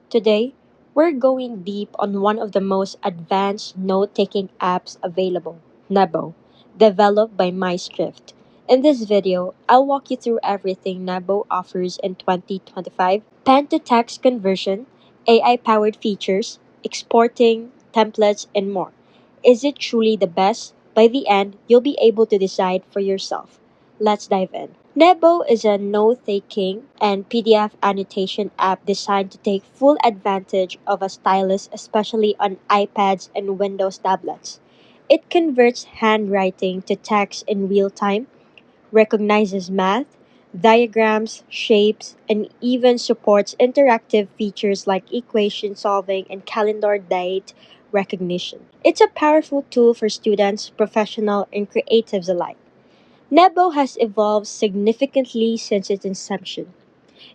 Today, we're going deep on one of the most advanced note taking apps available, Nebo, developed by MyScript. In this video, I'll walk you through everything Nebo offers in 2025: pen to text conversion, AI powered features, exporting, templates, and more. Is it truly the best? By the end, you'll be able to decide for yourself. Let's dive in. Nebo is a note taking and PDF annotation app designed to take full advantage of a stylus, especially on iPads and Windows tablets. It converts handwriting to text in real time, recognizes math, diagrams, shapes, and even supports interactive features like equation solving and calendar date recognition. It's a powerful tool for students, professionals, and creatives alike. Nebo has evolved significantly since its inception.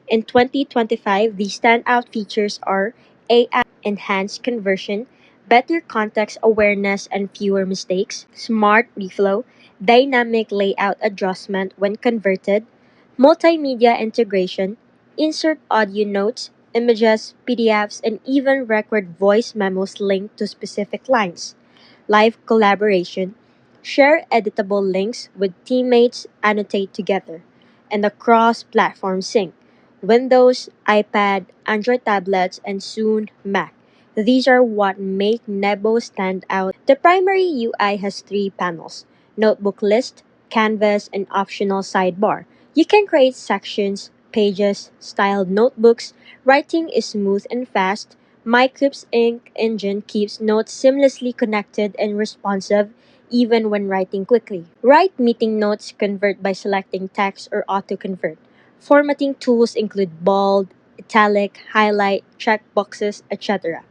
In 2025, the standout features are AI enhanced conversion, better context awareness and fewer mistakes, smart reflow, dynamic layout adjustment when converted, multimedia integration, insert audio notes, images, PDFs, and even record voice memos linked to specific lines, live collaboration, share editable links with teammates, annotate together, and a cross platform sync. Windows, iPad, Android tablets, and soon Mac. These are what make Nebo stand out. The primary UI has three panels: notebook list, canvas, and optional sidebar. You can create sections, pages, styled notebooks. Writing is smooth and fast. Micro's Ink engine keeps notes seamlessly connected and responsive even when writing quickly. Write meeting notes convert by selecting text or auto-convert. Formatting tools include bold, italic, highlight, checkboxes, etc.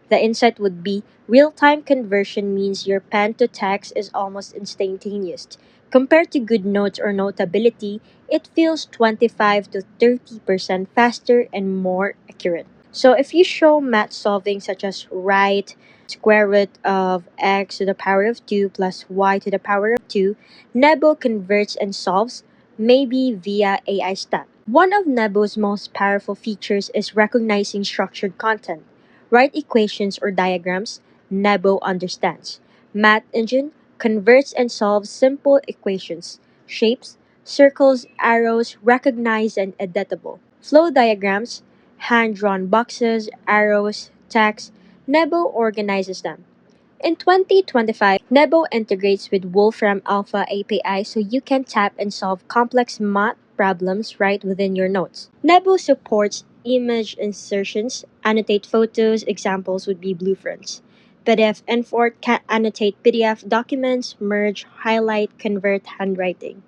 The insight would be real time conversion means your pen to text is almost instantaneous. Compared to good notes or notability, it feels 25 to 30% faster and more accurate. So if you show math solving such as write square root of x to the power of 2 plus y to the power of 2, Nebo converts and solves, maybe via AI step. One of Nebo's most powerful features is recognizing structured content. Write equations or diagrams, Nebo understands. Math engine converts and solves simple equations. Shapes, circles, arrows, recognized and editable. Flow diagrams, hand-drawn boxes, arrows, text, Nebo organizes them. In 2025, Nebo integrates with Wolfram Alpha API so you can tap and solve complex math problems right within your notes. Nebo supports image insertions, annotate photos, examples would be blueprints. PDF Import can annotate PDF documents, merge, highlight, convert handwriting.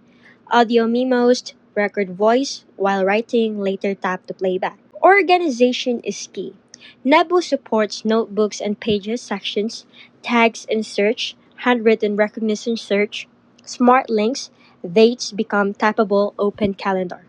Audio memos, record voice while writing, later tap to playback. Organization is key. Nebo supports notebooks and pages sections, tags and search, handwritten recognition search, smart links, dates become tappable open calendar,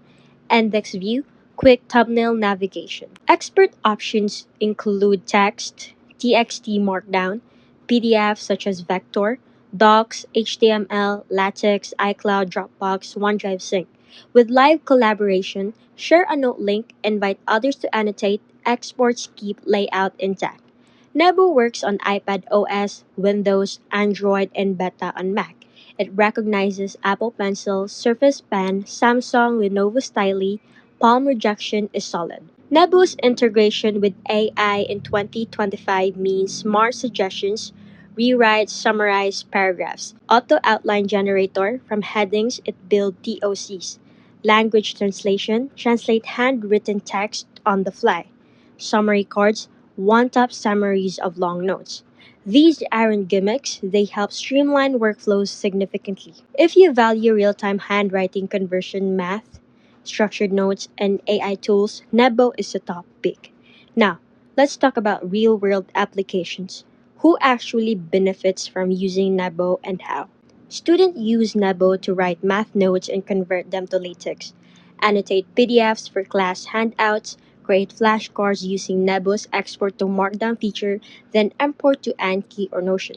index view, quick thumbnail navigation. Expert options include text, TXT markdown, PDF such as Vector, Docs, HTML, LaTeX, iCloud, Dropbox, OneDrive Sync. With live collaboration, share a note link, invite others to annotate, exports keep layout intact. Nebo works on iPad OS, Windows, Android, and beta on Mac. It recognizes Apple Pencil, Surface Pen, Samsung, Lenovo Styli. Palm rejection is solid. Nebo's integration with AI in 2025 means smart suggestions, rewrite, summarize paragraphs. Auto outline generator from headings it builds TOCs. Language translation translate handwritten text on the fly. Summary cards one-top summaries of long notes. These aren't gimmicks, they help streamline workflows significantly. If you value real-time handwriting conversion math, structured notes, and AI tools, Nebo is the top pick. Now, let's talk about real-world applications. Who actually benefits from using Nebo and how? Students use Nebo to write math notes and convert them to LaTeX, annotate PDFs for class handouts, create flashcards using Nebo's export to markdown feature, then import to Anki or Notion.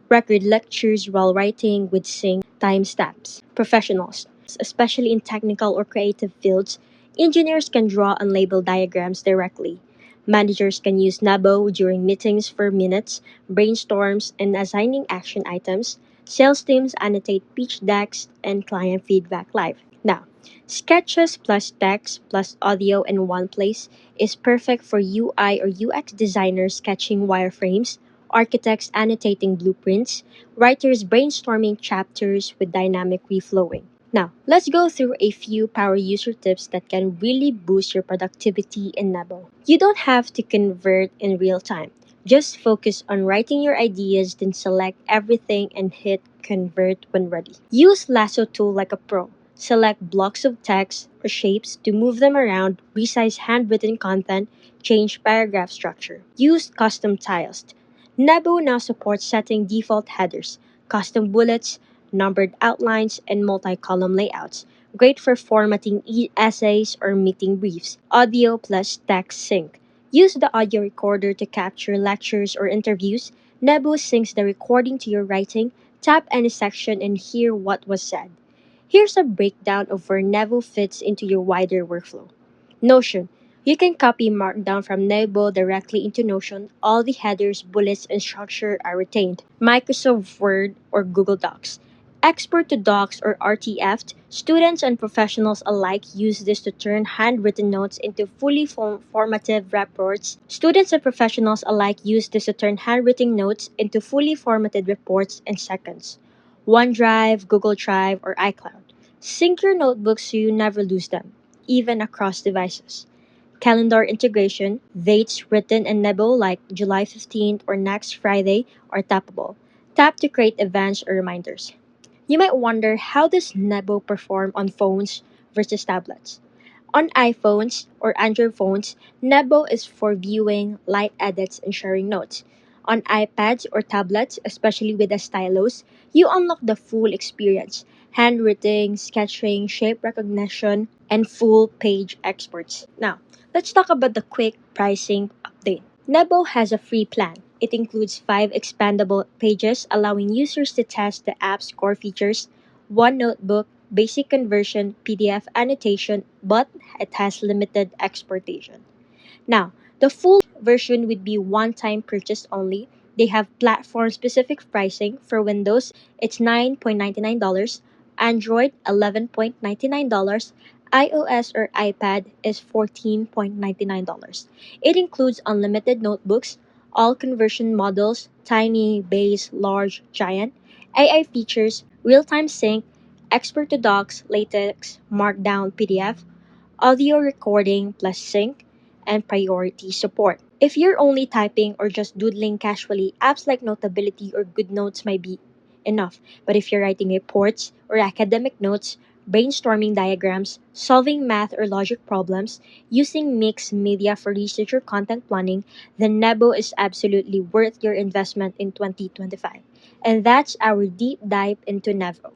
Record lectures while writing with sync timestamps. Professionals, especially in technical or creative fields, engineers can draw and label diagrams directly. Managers can use Nebo during meetings for minutes, brainstorms, and assigning action items. Sales teams annotate pitch decks and client feedback live. Now, sketches plus text plus audio in one place is perfect for UI or UX designers sketching wireframes, architects annotating blueprints, writers brainstorming chapters with dynamic reflowing. Now, let's go through a few power user tips that can really boost your productivity in Nebo. You don't have to convert in real time. Just focus on writing your ideas, then select everything and hit convert when ready. Use Lasso tool like a pro. Select blocks of text or shapes to move them around, resize handwritten content, change paragraph structure. Use custom tiles. Nebo now supports setting default headers, custom bullets, numbered outlines, and multi-column layouts. Great for formatting essays or meeting briefs. Audio plus text sync. Use the audio recorder to capture lectures or interviews. Nebo syncs the recording to your writing. Tap any section and hear what was said. Here's a breakdown of where Nebo fits into your wider workflow. Notion. You can copy Markdown from Nebo directly into Notion. All the headers, bullets, and structure are retained. Microsoft Word or Google Docs. Export to Docs or RTF. Students and professionals alike use this to turn handwritten notes into fully formative reports. Students and professionals alike use this to turn handwritten notes into fully formatted reports in seconds. OneDrive, Google Drive, or iCloud. Sync your notebooks so you never lose them, even across devices. Calendar integration, dates written in Nebo like July 15th or next Friday are tappable. Tap to create events or reminders. You might wonder, how does Nebo perform on phones versus tablets? On iPhones or Android phones, Nebo is for viewing, light edits, and sharing notes. On iPads or tablets, especially with a stylus, you unlock the full experience: handwriting, sketching, shape recognition, and full page exports. Now, let's talk about the quick pricing update. Nebo has a free plan. It includes 5 expandable pages, allowing users to test the app's core features, one notebook, basic conversion, PDF annotation, but it has limited exportation. Now, the full version would be one-time purchase only. They have platform-specific pricing. For Windows, it's $9.99, Android $11.99, iOS or iPad is $14.99. It includes unlimited notebooks, all conversion models, tiny, base, large, giant, AI features, real-time sync, export to docs, latex, markdown, PDF, audio recording plus sync, and priority support. If you're only typing or just doodling casually, apps like Notability or GoodNotes might be enough. But if you're writing reports or academic notes, brainstorming diagrams, solving math or logic problems, using mixed media for research or content planning, then Nebo is absolutely worth your investment in 2025. And that's our deep dive into Nebo.